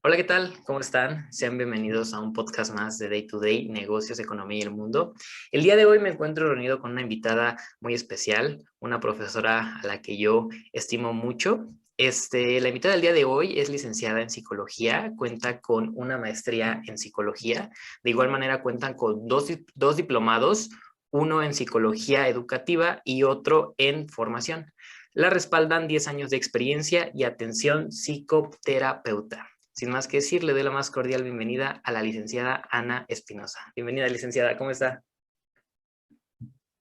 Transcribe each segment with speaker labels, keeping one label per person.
Speaker 1: Hola, ¿qué tal? ¿Cómo están? Sean bienvenidos a un podcast más de Day to Day, Negocios, Economía y el Mundo. El día de hoy me encuentro reunido con una invitada muy especial, una profesora a la que yo estimo mucho. La invitada del día de hoy es licenciada en Psicología, cuenta con una maestría en Psicología. De igual manera cuentan con dos diplomados, uno en Psicología Educativa y otro en Formación. La respaldan 10 años de experiencia y atención psicoterapeuta. Sin más que decir, le doy la más cordial bienvenida a la licenciada Ana Espinosa. Bienvenida, licenciada, ¿cómo está?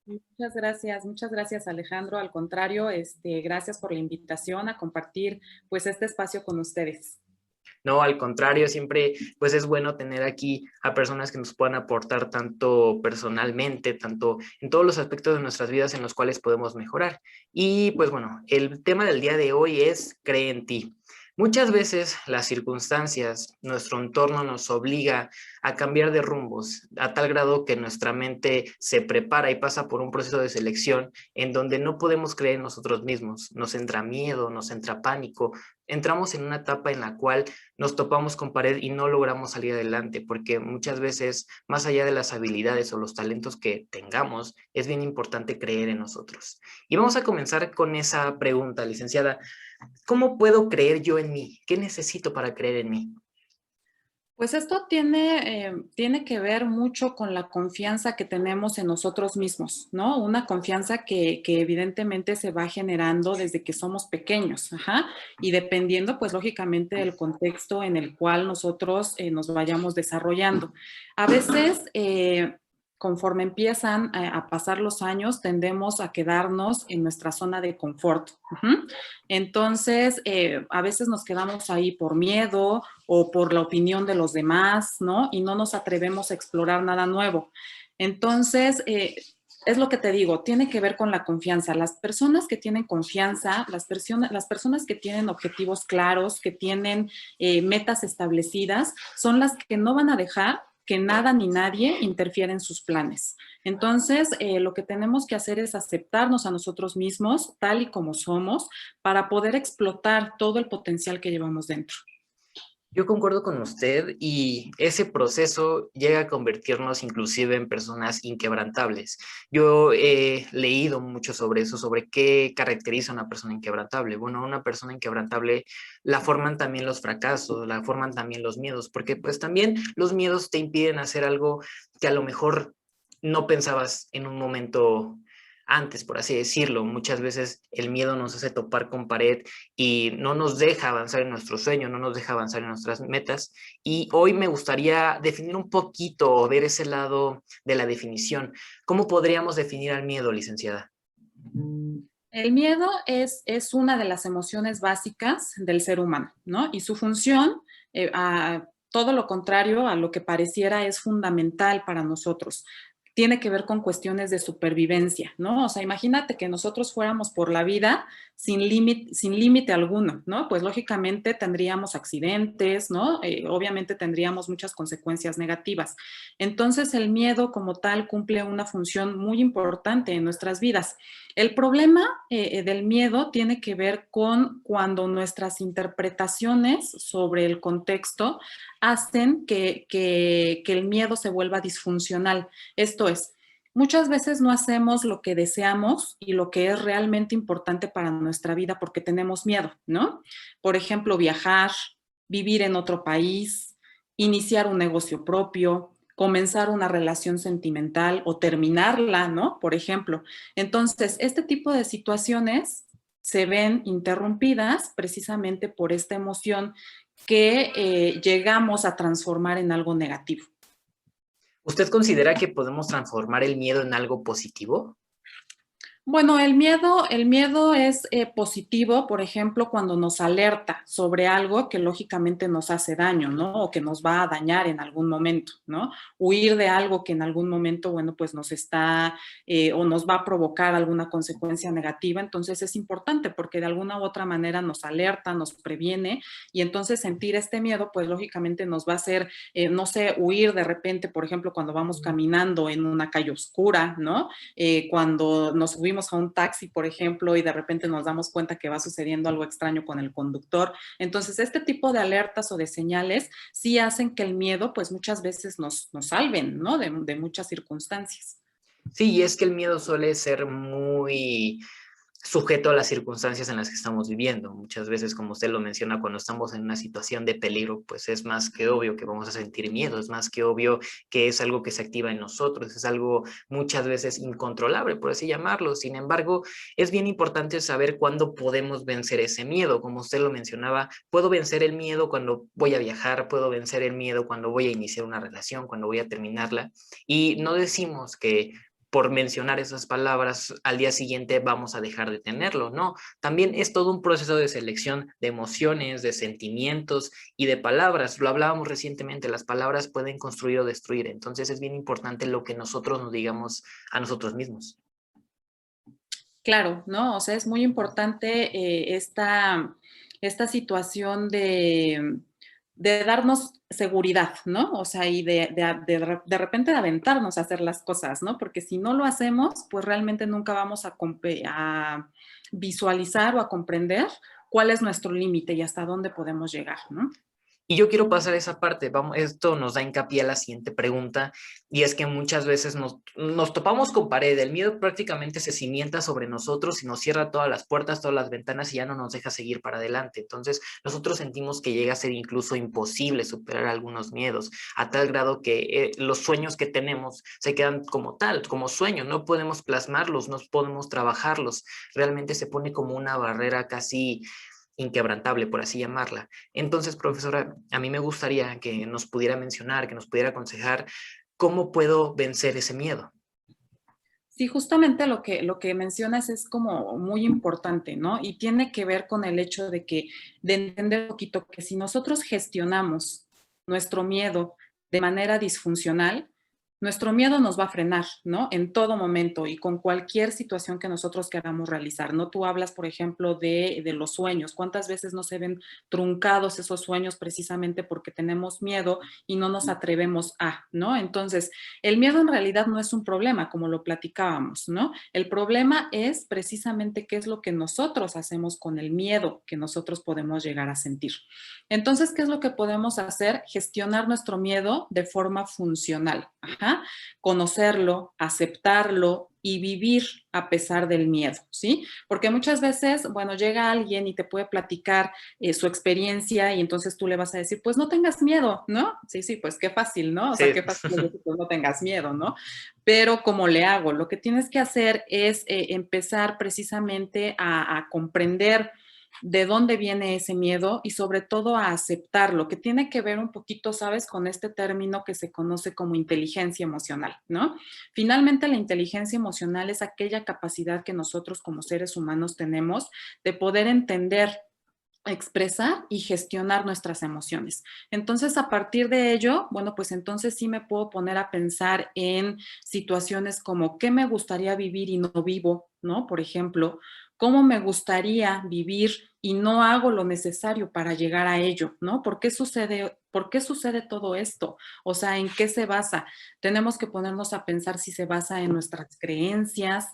Speaker 2: Muchas gracias Alejandro. Al contrario, gracias por la invitación a compartir pues este espacio con ustedes.
Speaker 1: No, al contrario, siempre pues es bueno tener aquí a personas que nos puedan aportar tanto personalmente, tanto en todos los aspectos de nuestras vidas en los cuales podemos mejorar. Y pues bueno, el tema del día de hoy es cree en ti. Muchas veces las circunstancias, nuestro entorno nos obliga a cambiar de rumbos, a tal grado que nuestra mente se prepara y pasa por un proceso de selección en donde no podemos creer en nosotros mismos. Nos entra miedo, nos entra pánico, entramos en una etapa en la cual nos topamos con pared y no logramos salir adelante, porque muchas veces, más allá de las habilidades o los talentos que tengamos, es bien importante creer en nosotros. Y vamos a comenzar con esa pregunta, licenciada. ¿Cómo puedo creer yo en mí? ¿Qué necesito para creer en mí?
Speaker 2: Pues esto tiene que ver mucho con la confianza que tenemos en nosotros mismos, ¿no? Una confianza que evidentemente se va generando desde que somos pequeños, ajá, y dependiendo, pues lógicamente, del contexto en el cual nosotros nos vayamos desarrollando. A veces, conforme empiezan a pasar los años, tendemos a quedarnos en nuestra zona de confort. Ujú. Entonces, a veces nos quedamos ahí por miedo o por la opinión de los demás, ¿no? Y no nos atrevemos a explorar nada nuevo. Entonces, es lo que te digo, tiene que ver con la confianza. Las personas que tienen confianza, las personas que tienen objetivos claros, que tienen metas establecidas, son las que no van a dejar que nada ni nadie interfiera en sus planes. Entonces, lo que tenemos que hacer es aceptarnos a nosotros mismos tal y como somos para poder explotar todo el potencial que llevamos dentro.
Speaker 1: Yo concuerdo con usted y ese proceso llega a convertirnos inclusive en personas inquebrantables. Yo he leído mucho sobre eso, sobre qué caracteriza a una persona inquebrantable. Bueno, una persona inquebrantable la forman también los fracasos, la forman también los miedos, porque pues también los miedos te impiden hacer algo que a lo mejor no pensabas en un momento antes, por así decirlo. Muchas veces el miedo nos hace topar con pared y no nos deja avanzar en nuestro sueño, no nos deja avanzar en nuestras metas. Y hoy me gustaría definir un poquito o ver ese lado de la definición. ¿Cómo podríamos definir al miedo, licenciada?
Speaker 2: El miedo es una de las emociones básicas del ser humano, ¿no? Y su función, a todo lo contrario a lo que pareciera, es fundamental para nosotros. Tiene que ver con cuestiones de supervivencia, ¿no? O sea, imagínate que nosotros fuéramos por la vida sin límite alguno, ¿no? Pues lógicamente tendríamos accidentes, ¿no? Obviamente tendríamos muchas consecuencias negativas. Entonces, el miedo como tal cumple una función muy importante en nuestras vidas. El problema del miedo tiene que ver con cuando nuestras interpretaciones sobre el contexto hacen que el miedo se vuelva disfuncional. Esto es, muchas veces no hacemos lo que deseamos y lo que es realmente importante para nuestra vida porque tenemos miedo, ¿no? Por ejemplo, viajar, vivir en otro país, iniciar un negocio propio, comenzar una relación sentimental o terminarla, ¿no? Por ejemplo. Entonces, este tipo de situaciones se ven interrumpidas precisamente por esta emoción que llegamos a transformar en algo negativo.
Speaker 1: ¿Usted considera que podemos transformar el miedo en algo positivo?
Speaker 2: Bueno, el miedo es positivo, por ejemplo, cuando nos alerta sobre algo que lógicamente nos hace daño, ¿no? O que nos va a dañar en algún momento, ¿no? Huir de algo que en algún momento, bueno, pues nos está o nos va a provocar alguna consecuencia negativa, entonces es importante porque de alguna u otra manera nos alerta, nos previene y entonces sentir este miedo, pues lógicamente nos va a hacer, no sé, huir de repente, por ejemplo, cuando vamos caminando en una calle oscura, ¿no? Cuando nos subimos subimos a un taxi, por ejemplo, y de repente nos damos cuenta que va sucediendo algo extraño con el conductor. Entonces, este tipo de alertas o de señales sí hacen que el miedo, pues muchas veces nos salven, ¿no? De muchas circunstancias.
Speaker 1: Sí, y es que el miedo suele ser muy sujeto a las circunstancias en las que estamos viviendo. Muchas veces, como usted lo menciona, cuando estamos en una situación de peligro, pues es más que obvio que vamos a sentir miedo, es más que obvio que es algo que se activa en nosotros, es algo muchas veces incontrolable, por así llamarlo. Sin embargo, es bien importante saber cuándo podemos vencer ese miedo. Como usted lo mencionaba, puedo vencer el miedo cuando voy a viajar, puedo vencer el miedo cuando voy a iniciar una relación, cuando voy a terminarla. Y no decimos que por mencionar esas palabras, al día siguiente vamos a dejar de tenerlo, ¿no? También es todo un proceso de selección de emociones, de sentimientos y de palabras. Lo hablábamos recientemente, las palabras pueden construir o destruir, entonces es bien importante lo que nosotros nos digamos a nosotros mismos.
Speaker 2: Claro, ¿no? O sea, es muy importante esta situación de darnos seguridad, ¿no? O sea, y de repente de aventarnos a hacer las cosas, ¿no? Porque si no lo hacemos, pues realmente nunca vamos a visualizar o a comprender cuál es nuestro límite y hasta dónde podemos llegar, ¿no?
Speaker 1: Y yo quiero pasar esa parte, vamos, esto nos da hincapié a la siguiente pregunta, y es que muchas veces nos topamos con pared, el miedo prácticamente se cimienta sobre nosotros y nos cierra todas las puertas, todas las ventanas y ya no nos deja seguir para adelante. Entonces, nosotros sentimos que llega a ser incluso imposible superar algunos miedos, a tal grado que los sueños que tenemos se quedan como tal, como sueños, no podemos plasmarlos, no podemos trabajarlos, realmente se pone como una barrera casi inquebrantable, por así llamarla. Entonces, profesora, a mí me gustaría que nos pudiera mencionar, que nos pudiera aconsejar cómo puedo vencer ese miedo.
Speaker 2: Sí, justamente lo que mencionas es como muy importante, ¿no? Y tiene que ver con el hecho de entender un poquito que si nosotros gestionamos nuestro miedo de manera disfuncional, nuestro miedo nos va a frenar, ¿no? En todo momento y con cualquier situación que nosotros queramos realizar, ¿no? Tú hablas, por ejemplo, de los sueños. ¿Cuántas veces no se ven truncados esos sueños precisamente porque tenemos miedo y no nos atrevemos a, ¿no? Entonces, el miedo en realidad no es un problema, como lo platicábamos, ¿no? El problema es precisamente qué es lo que nosotros hacemos con el miedo que nosotros podemos llegar a sentir. Entonces, ¿qué es lo que podemos hacer? Gestionar nuestro miedo de forma funcional. Ajá. Conocerlo, aceptarlo y vivir a pesar del miedo, ¿sí? Porque muchas veces, bueno, llega alguien y te puede platicar su experiencia y entonces tú le vas a decir, pues no tengas miedo, ¿no? Sí, sí, pues qué fácil, ¿no? O sea,
Speaker 1: Sí.
Speaker 2: qué fácil decir, pues no tengas miedo, ¿no? Pero ¿cómo le hago? Lo que tienes que hacer es empezar precisamente a comprender de dónde viene ese miedo y sobre todo a aceptarlo, que tiene que ver un poquito, ¿sabes?, con este término que se conoce como inteligencia emocional, ¿no? Finalmente, la inteligencia emocional es aquella capacidad que nosotros como seres humanos tenemos de poder entender, expresar y gestionar nuestras emociones. Entonces, a partir de ello, bueno, pues entonces sí me puedo poner a pensar en situaciones como qué me gustaría vivir y no vivo, ¿no? Por ejemplo, cómo me gustaría vivir y no hago lo necesario para llegar a ello, ¿no? Por qué sucede todo esto? O sea, ¿en qué se basa? Tenemos que ponernos a pensar si se basa en nuestras creencias,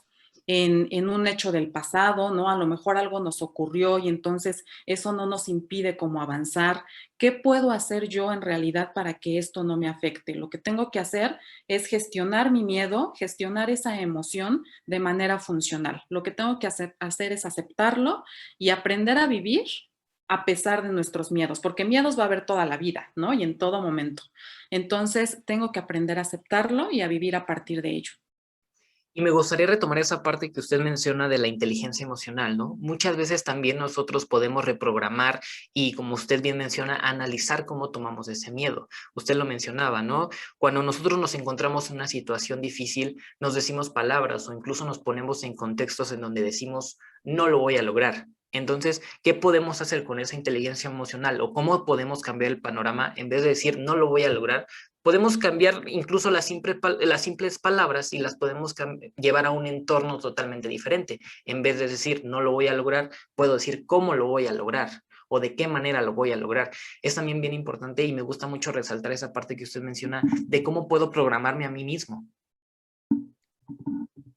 Speaker 2: en un hecho del pasado, ¿no? A lo mejor algo nos ocurrió y entonces eso no nos impide como avanzar. ¿Qué puedo hacer yo en realidad para que esto no me afecte? Lo que tengo que hacer es gestionar mi miedo, gestionar esa emoción de manera funcional. Lo que tengo que hacer es aceptarlo y aprender a vivir a pesar de nuestros miedos, porque miedos va a haber toda la vida, ¿no? Y en todo momento. Entonces, tengo que aprender a aceptarlo y a vivir a partir de ello.
Speaker 1: Y me gustaría retomar esa parte que usted menciona de la inteligencia emocional, ¿no? Muchas veces también nosotros podemos reprogramar y, como usted bien menciona, analizar cómo tomamos ese miedo. Usted lo mencionaba, ¿no? Cuando nosotros nos encontramos en una situación difícil, nos decimos palabras o incluso nos ponemos en contextos en donde decimos, no lo voy a lograr. Entonces, ¿qué podemos hacer con esa inteligencia emocional o cómo podemos cambiar el panorama en vez de decir, no lo voy a lograr? Podemos cambiar incluso las simples palabras y las podemos llevar a un entorno totalmente diferente. En vez de decir no lo voy a lograr, puedo decir cómo lo voy a lograr o de qué manera lo voy a lograr. Es también bien importante y me gusta mucho resaltar esa parte que usted menciona de cómo puedo programarme a mí mismo.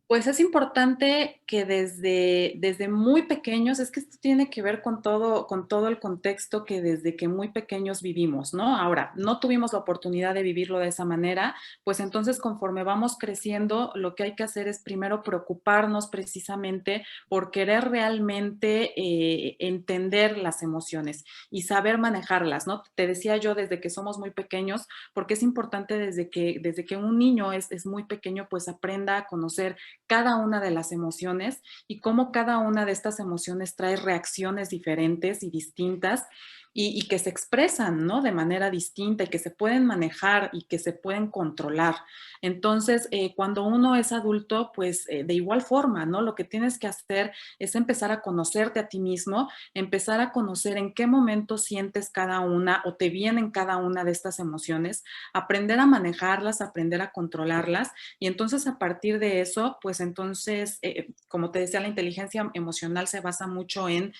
Speaker 2: Pues es importante que desde muy pequeños, es que esto tiene que ver con todo el contexto que desde que muy pequeños vivimos, ¿no? Ahora, no tuvimos la oportunidad de vivirlo de esa manera, pues entonces conforme vamos creciendo, lo que hay que hacer es primero preocuparnos precisamente por querer realmente entender las emociones y saber manejarlas, ¿no? Te decía yo desde que somos muy pequeños, porque es importante desde que un niño es muy pequeño, pues aprenda a conocer cada una de las emociones y cómo cada una de estas emociones trae reacciones diferentes y distintas y que se expresan, ¿no? De manera distinta y que se pueden manejar y que se pueden controlar. Entonces, cuando uno es adulto, pues de igual forma, ¿no? Lo que tienes que hacer es empezar a conocerte a ti mismo, empezar a conocer en qué momento sientes cada una o te vienen cada una de estas emociones, aprender a manejarlas, aprender a controlarlas y entonces a partir de eso, pues entonces, como te decía, la inteligencia emocional se basa mucho en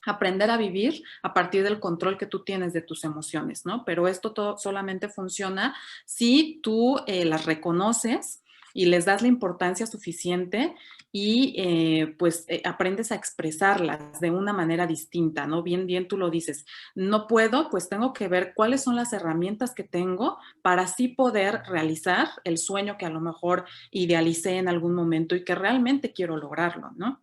Speaker 2: aprender a vivir a partir del control que tú tienes de tus emociones, ¿no? Pero esto todo solamente funciona si tú las reconoces y les das la importancia suficiente y pues aprendes a expresarlas de una manera distinta, ¿no? Bien tú lo dices, no puedo, pues tengo que ver cuáles son las herramientas que tengo para así poder realizar el sueño que a lo mejor idealicé en algún momento y que realmente quiero lograrlo, ¿no?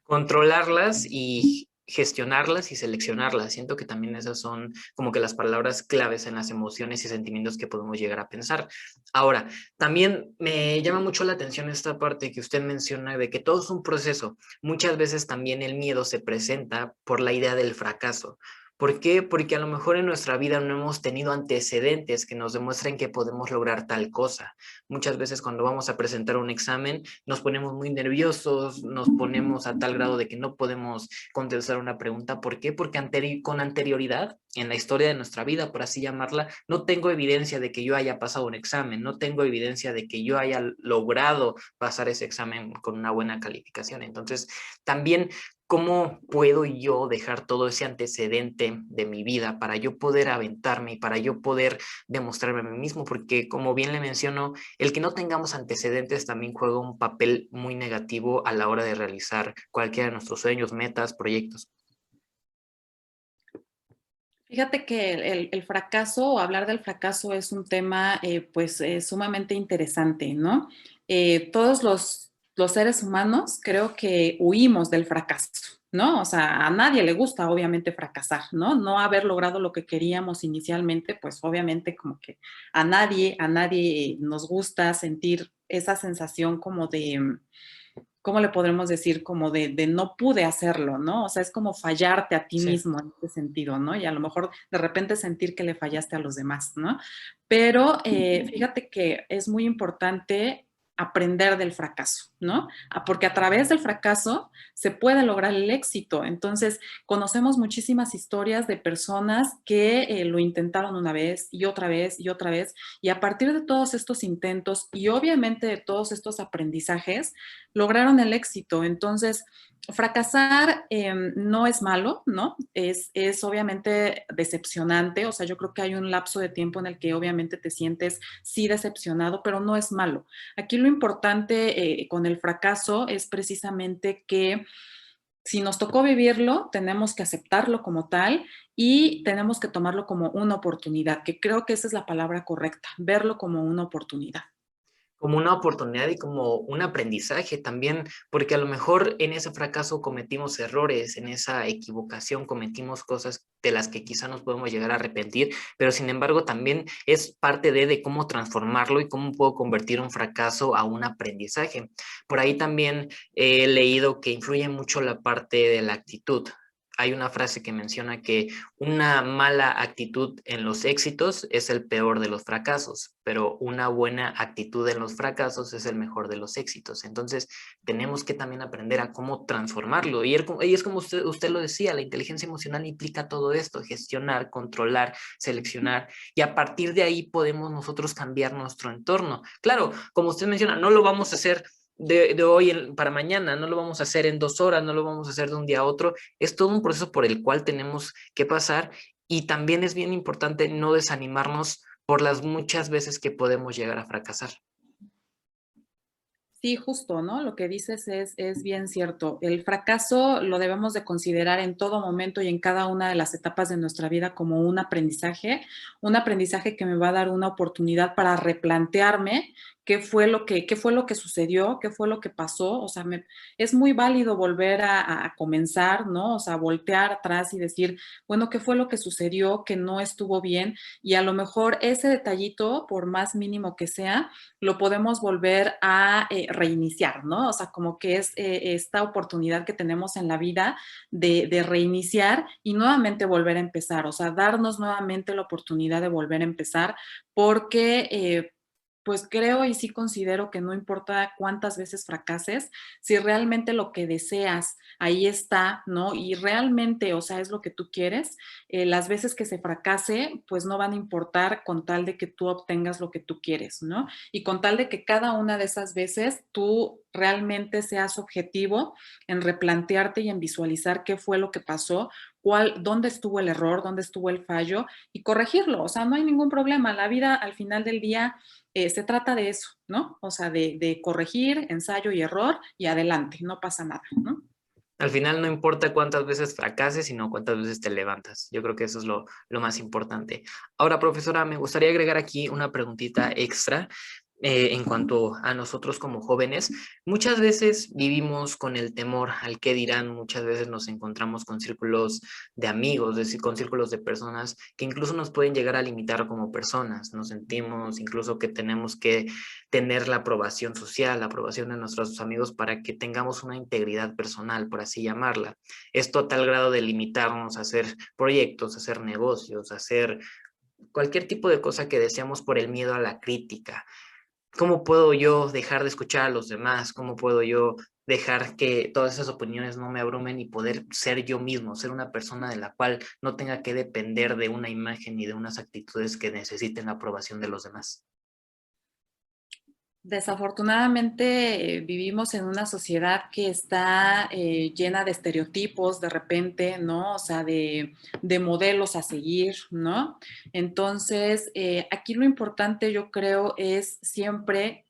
Speaker 1: Controlarlas y gestionarlas y seleccionarlas. Siento que también esas son como que las palabras claves en las emociones y sentimientos que podemos llegar a pensar. Ahora, también me llama mucho la atención esta parte que usted menciona de que todo es un proceso. Muchas veces también el miedo se presenta por la idea del fracaso. ¿Por qué? Porque a lo mejor en nuestra vida no hemos tenido antecedentes que nos demuestren que podemos lograr tal cosa. Muchas veces cuando vamos a presentar un examen nos ponemos muy nerviosos, nos ponemos a tal grado de que no podemos contestar una pregunta. ¿Por qué? Porque con anterioridad, en la historia de nuestra vida, por así llamarla, no tengo evidencia de que yo haya pasado un examen, no tengo evidencia de que yo haya logrado pasar ese examen con una buena calificación. Entonces, también ¿cómo puedo yo dejar todo ese antecedente de mi vida para yo poder aventarme y para yo poder demostrarme a mí mismo? Porque como bien le menciono, el que no tengamos antecedentes también juega un papel muy negativo a la hora de realizar cualquiera de nuestros sueños, metas, proyectos.
Speaker 2: Fíjate que el fracaso o hablar del fracaso es un tema pues sumamente interesante, ¿no? Todos los seres humanos creo que huimos del fracaso, ¿no? O sea, a nadie le gusta obviamente fracasar, ¿no? No haber logrado lo que queríamos inicialmente, pues obviamente como que a nadie nos gusta sentir esa sensación como de ¿cómo le podremos decir? Como de no pude hacerlo, ¿no? O sea, es como fallarte a ti
Speaker 1: Sí.
Speaker 2: mismo en ese sentido, ¿no? Y a lo mejor de repente sentir que le fallaste a los demás, ¿no? Pero fíjate que es muy importante aprender del fracaso, ¿no? Porque a través del fracaso se puede lograr el éxito. Entonces, conocemos muchísimas historias de personas que lo intentaron una vez y otra vez y otra vez, y a partir de todos estos intentos y obviamente de todos estos aprendizajes, lograron el éxito. Entonces, fracasar no es malo, ¿no? Es obviamente decepcionante, o sea, yo creo que hay un lapso de tiempo en el que obviamente te sientes sí decepcionado, pero no es malo. Aquí lo importante con el fracaso es precisamente que si nos tocó vivirlo, tenemos que aceptarlo como tal y tenemos que tomarlo como una oportunidad, que creo que esa es la palabra correcta, verlo como una oportunidad.
Speaker 1: Como una oportunidad y como un aprendizaje también, porque a lo mejor en ese fracaso cometimos errores, en esa equivocación cometimos cosas de las que quizá nos podemos llegar a arrepentir, pero sin embargo también es parte de cómo transformarlo y cómo puedo convertir un fracaso a un aprendizaje. Por ahí también he leído que influye mucho la parte de la actitud. Hay una frase que menciona que una mala actitud en los éxitos es el peor de los fracasos, pero una buena actitud en los fracasos es el mejor de los éxitos. Entonces, tenemos que también aprender a cómo transformarlo. Y es como usted lo decía, la inteligencia emocional implica todo esto, gestionar, controlar, seleccionar, y a partir de ahí podemos nosotros cambiar nuestro entorno. Claro, como usted menciona, no lo vamos a hacer de hoy para mañana, no lo vamos a hacer en 2 horas, no lo vamos a hacer de un día a otro, es todo un proceso por el cual tenemos que pasar y también es bien importante no desanimarnos por las muchas veces que podemos llegar a fracasar.
Speaker 2: Sí, justo, ¿no? Lo que dices es bien cierto. El fracaso lo debemos de considerar en todo momento y en cada una de las etapas de nuestra vida como un aprendizaje que me va a dar una oportunidad para replantearme qué fue lo que sucedió, qué fue lo que pasó. O sea, es muy válido volver a comenzar, ¿no? O sea, voltear atrás y decir, bueno, ¿qué fue lo que sucedió que no estuvo bien? Y a lo mejor ese detallito, por más mínimo que sea, lo podemos volver a reiniciar, ¿no? O sea, como que es esta oportunidad que tenemos en la vida de reiniciar y nuevamente volver a empezar, o sea, darnos nuevamente la oportunidad de volver a empezar porque... pues creo y sí considero que no importa cuántas veces fracases, si realmente lo que deseas ahí está, ¿no? Y realmente, o sea, es lo que tú quieres, las veces que se fracase, pues no van a importar con tal de que tú obtengas lo que tú quieres, ¿no? Y con tal de que cada una de esas veces tú realmente seas objetivo en replantearte y en visualizar qué fue lo que pasó, dónde estuvo el error, dónde estuvo el fallo y corregirlo. O sea, no hay ningún problema. La vida al final del día se trata de eso, ¿no? O sea, de corregir, ensayo y error y adelante, no pasa nada, ¿no?
Speaker 1: Al final no importa cuántas veces fracases, sino cuántas veces te levantas. Yo creo que eso es lo más importante. Ahora, profesora, me gustaría agregar aquí una preguntita extra en cuanto a nosotros como jóvenes. Muchas veces vivimos con el temor al qué dirán, muchas veces nos encontramos con círculos de amigos, es decir, con círculos de personas que incluso nos pueden llegar a limitar como personas. Nos sentimos incluso que tenemos que tener la aprobación social, la aprobación de nuestros amigos para que tengamos una integridad personal, por así llamarla. Esto a tal grado de limitarnos a hacer proyectos, a hacer negocios, a hacer cualquier tipo de cosa que deseamos por el miedo a la crítica. ¿Cómo puedo yo dejar de escuchar a los demás? ¿Cómo puedo yo dejar que todas esas opiniones no me abrumen y poder ser yo mismo, ser una persona de la cual no tenga que depender de una imagen y de unas actitudes que necesiten la aprobación de los demás?
Speaker 2: Desafortunadamente vivimos en una sociedad que está llena de estereotipos de repente, ¿no? O sea, de modelos a seguir, ¿no? Entonces, aquí lo importante yo creo es siempre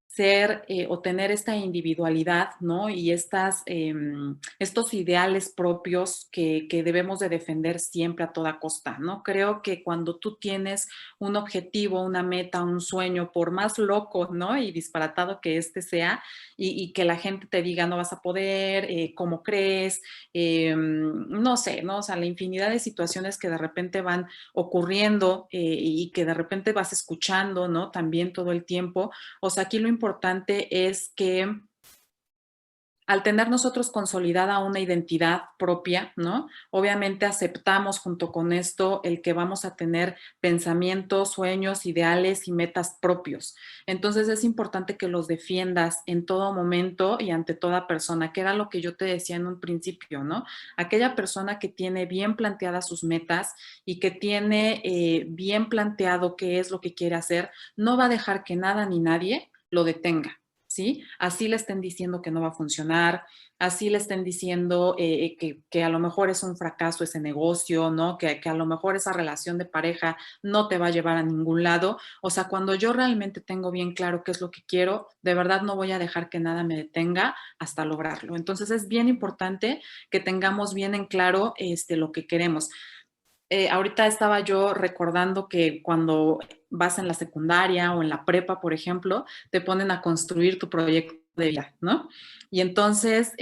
Speaker 2: ser o tener esta individualidad, ¿no? Y estos ideales propios que debemos de defender siempre a toda costa, ¿no? Creo que cuando tú tienes un objetivo, una meta, un sueño, por más loco, ¿no? Y disparatado que este sea, y que la gente te diga no vas a poder, cómo crees, no sé, ¿no? O sea, la infinidad de situaciones que de repente van ocurriendo y que de repente vas escuchando, ¿no? También todo el tiempo. O sea, aquí lo importante es que al tener nosotros consolidada una identidad propia, ¿no? Obviamente aceptamos junto con esto el que vamos a tener pensamientos, sueños, ideales y metas propios. Entonces es importante que los defiendas en todo momento y ante toda persona, que era lo que yo te decía en un principio, ¿no? Aquella persona que tiene bien planteadas sus metas y que tiene bien planteado qué es lo que quiere hacer, no va a dejar que nada ni nadie lo detenga. ¿Sí? Así le estén diciendo que no va a funcionar, así le estén diciendo que a lo mejor es un fracaso ese negocio, ¿no? Que a lo mejor esa relación de pareja no te va a llevar a ningún lado. O sea, cuando yo realmente tengo bien claro qué es lo que quiero, de verdad no voy a dejar que nada me detenga hasta lograrlo. Entonces es bien importante que tengamos bien en claro lo que queremos. Ahorita estaba yo recordando que cuando vas en la secundaria o en la prepa, por ejemplo, te ponen a construir tu proyecto de vida, ¿no? Y entonces,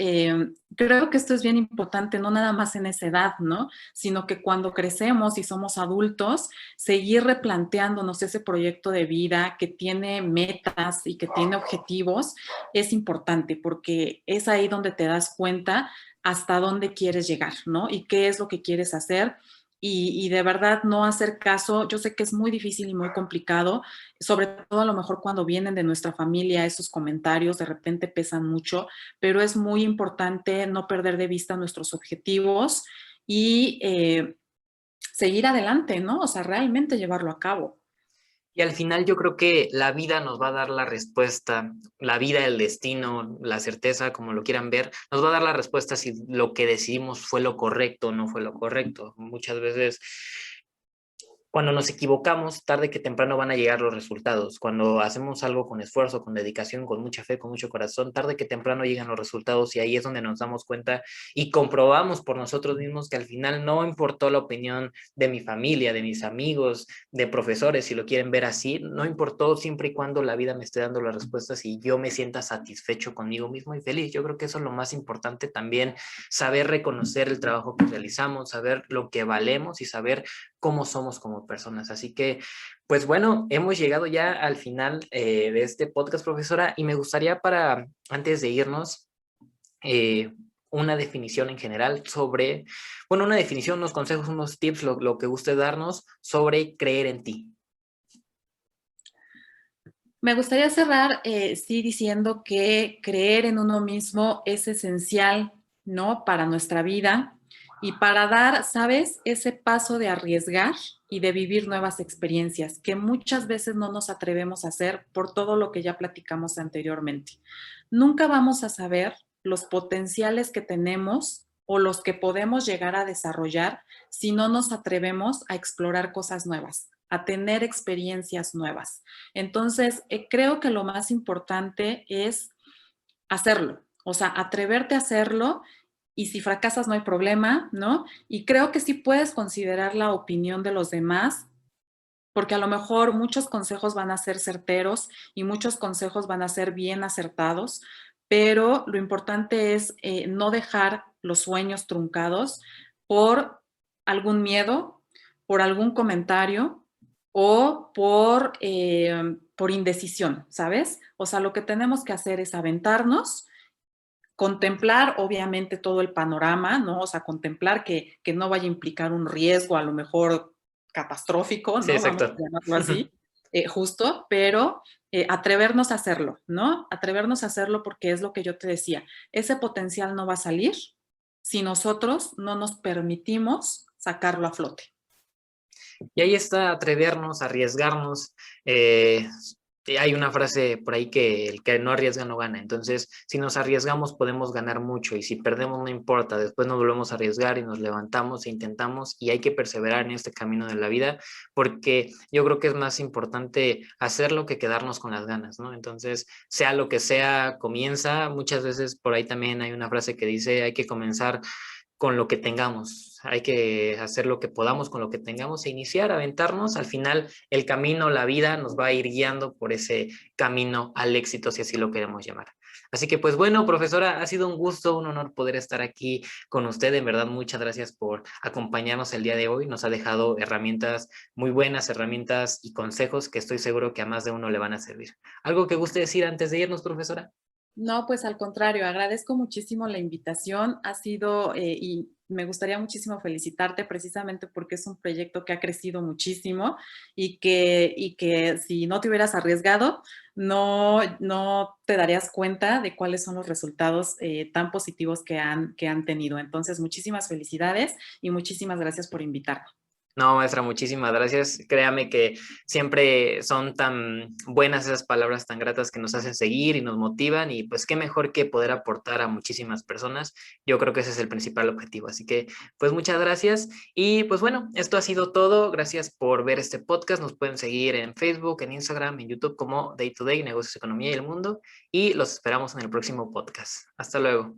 Speaker 2: creo que esto es bien importante, no nada más en esa edad, ¿no? Sino que cuando crecemos y somos adultos, seguir replanteándonos ese proyecto de vida que tiene metas y que tiene objetivos es importante porque es ahí donde te das cuenta hasta dónde quieres llegar, ¿no? Y qué es lo que quieres hacer y de verdad no hacer caso. Yo sé que es muy difícil y muy complicado, sobre todo a lo mejor cuando vienen de nuestra familia, esos comentarios de repente pesan mucho, pero es muy importante no perder de vista nuestros objetivos y seguir adelante, ¿no? O sea, realmente llevarlo a cabo.
Speaker 1: Y al final yo creo que la vida nos va a dar la respuesta, la vida, el destino, la certeza, como lo quieran ver, nos va a dar la respuesta si lo que decidimos fue lo correcto o no fue lo correcto. Muchas veces cuando nos equivocamos, tarde que temprano van a llegar los resultados. Cuando hacemos algo con esfuerzo, con dedicación, con mucha fe, con mucho corazón, tarde que temprano llegan los resultados y ahí es donde nos damos cuenta y comprobamos por nosotros mismos que al final no importó la opinión de mi familia, de mis amigos, de profesores, si lo quieren ver así, no importó siempre y cuando la vida me esté dando las respuestas y yo me sienta satisfecho conmigo mismo y feliz. Yo creo que eso es lo más importante también, saber reconocer el trabajo que realizamos, saber lo que valemos y saber cómo somos como personas. Así que, pues bueno, hemos llegado ya al final de este podcast, profesora, y me gustaría antes de irnos, una definición en general sobre, bueno, una definición, unos consejos, unos tips, lo que guste darnos sobre creer en ti.
Speaker 2: Me gustaría cerrar, sí, diciendo que creer en uno mismo es esencial, ¿no? Para nuestra vida y para dar, ¿sabes? Ese paso de arriesgar y de vivir nuevas experiencias que muchas veces no nos atrevemos a hacer por todo lo que ya platicamos anteriormente. Nunca vamos a saber los potenciales que tenemos o los que podemos llegar a desarrollar si no nos atrevemos a explorar cosas nuevas, a tener experiencias nuevas. Entonces, creo que lo más importante es hacerlo, o sea, atreverte a hacerlo y si fracasas no hay problema, ¿no? Y creo que sí puedes considerar la opinión de los demás, porque a lo mejor muchos consejos van a ser certeros y muchos consejos van a ser bien acertados, pero lo importante es no dejar los sueños truncados por algún miedo, por algún comentario o por indecisión, ¿sabes? O sea, lo que tenemos que hacer es aventarnos, contemplar obviamente todo el panorama, ¿no? O sea, contemplar que no vaya a implicar un riesgo a lo mejor catastrófico,
Speaker 1: Sí,
Speaker 2: ¿no? Vamos a
Speaker 1: exacto.
Speaker 2: llamarlo así, justo, pero atrevernos a hacerlo, ¿no? Atrevernos a hacerlo porque es lo que yo te decía, ese potencial no va a salir si nosotros no nos permitimos sacarlo a flote.
Speaker 1: Y ahí está, atrevernos, arriesgarnos. Hay una frase por ahí que el que no arriesga no gana. Entonces, si nos arriesgamos podemos ganar mucho y si perdemos no importa. Después nos volvemos a arriesgar y nos levantamos e intentamos y hay que perseverar en este camino de la vida porque yo creo que es más importante hacerlo que quedarnos con las ganas, ¿no? Entonces, sea lo que sea, comienza. Muchas veces por ahí también hay una frase que dice hay que comenzar con lo que tengamos. Hay que hacer lo que podamos con lo que tengamos e iniciar, aventarnos. Al final, el camino, la vida nos va a ir guiando por ese camino al éxito, si así lo queremos llamar. Así que, pues bueno, profesora, ha sido un gusto, un honor poder estar aquí con usted. En verdad, muchas gracias por acompañarnos el día de hoy. Nos ha dejado herramientas muy buenas, herramientas y consejos que estoy seguro que a más de uno le van a servir. ¿Algo que guste decir antes de irnos, profesora?
Speaker 2: No, pues al contrario, agradezco muchísimo la invitación. Ha sido, y me gustaría muchísimo felicitarte precisamente porque es un proyecto que ha crecido muchísimo y que si no te hubieras arriesgado, no te darías cuenta de cuáles son los resultados tan positivos que han tenido. Entonces, muchísimas felicidades y muchísimas gracias por invitarme.
Speaker 1: No, maestra, muchísimas gracias. Créame que siempre son tan buenas esas palabras tan gratas que nos hacen seguir y nos motivan y pues qué mejor que poder aportar a muchísimas personas. Yo creo que ese es el principal objetivo. Así que pues muchas gracias y pues bueno, esto ha sido todo. Gracias por ver este podcast. Nos pueden seguir en Facebook, en Instagram, en YouTube como Day to Day, Negocios, Economía y el Mundo y los esperamos en el próximo podcast. Hasta luego.